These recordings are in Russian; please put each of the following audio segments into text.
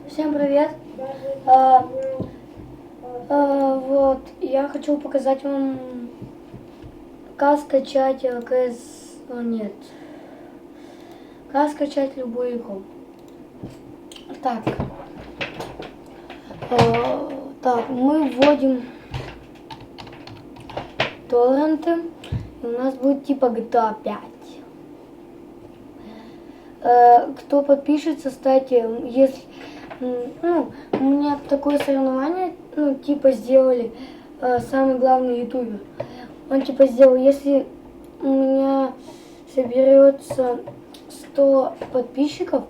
Всем привет! Вот, я хочу показать вам, как скачать КС... Нет. Как скачать любую игру. Так. Так, мы вводим торренты. И у нас будет типа GTA 5. Кто подпишется, кстати, если... у меня такое соревнование, типа сделали самый главный ютубер. Он типа сделал, если у меня соберется 100 подписчиков,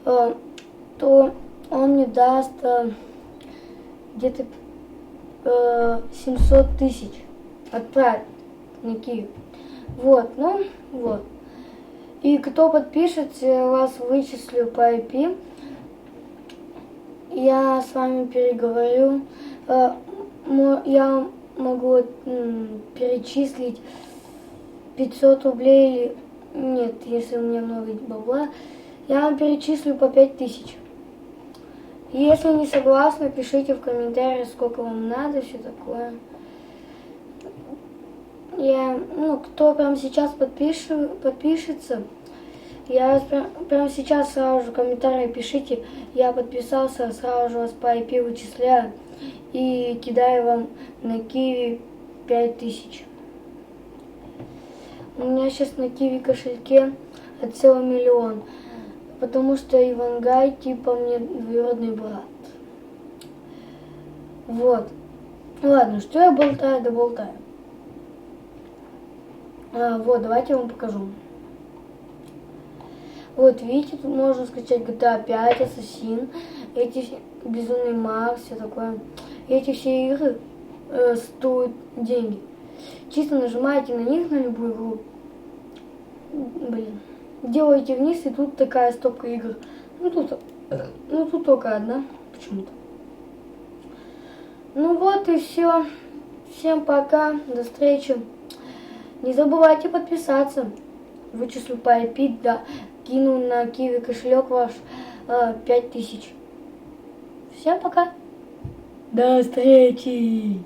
то он мне даст где-то 700 тысяч отправить на Киев. Вот, вот. И кто подпишется, я вас вычислю по IP. Я с вами переговорю. Я могу перечислить 500 рублей или... Нет, если у меня много бабла. Я вам перечислю по 5000. Если не согласны, пишите в комментариях, сколько вам надо, все такое. Кто прямо сейчас подпишется, я прямо сейчас сразу же в комментарии пишите, я подписался, сразу же вас по IP вычисляю и кидаю вам на Киви 5000. У меня сейчас на Киви кошельке целый миллион, потому что Ивангай типа мне двоюродный брат. Вот. Ладно, что я болтаю, да болтаю. Вот, давайте я вам покажу. Вот, видите, тут можно скачать GTA 5, Assassin, Безумный Макс, все такое. Эти все игры стоят деньги. Чисто нажимаете на них, на любую игру. Делаете вниз, и тут такая стопка игр. Тут только одна, почему-то. Вот и все. Всем пока, до встречи. Не забывайте подписаться. Вычислю по IP, да, кину на Киви кошелек ваш 5000. Всем пока. До встречи.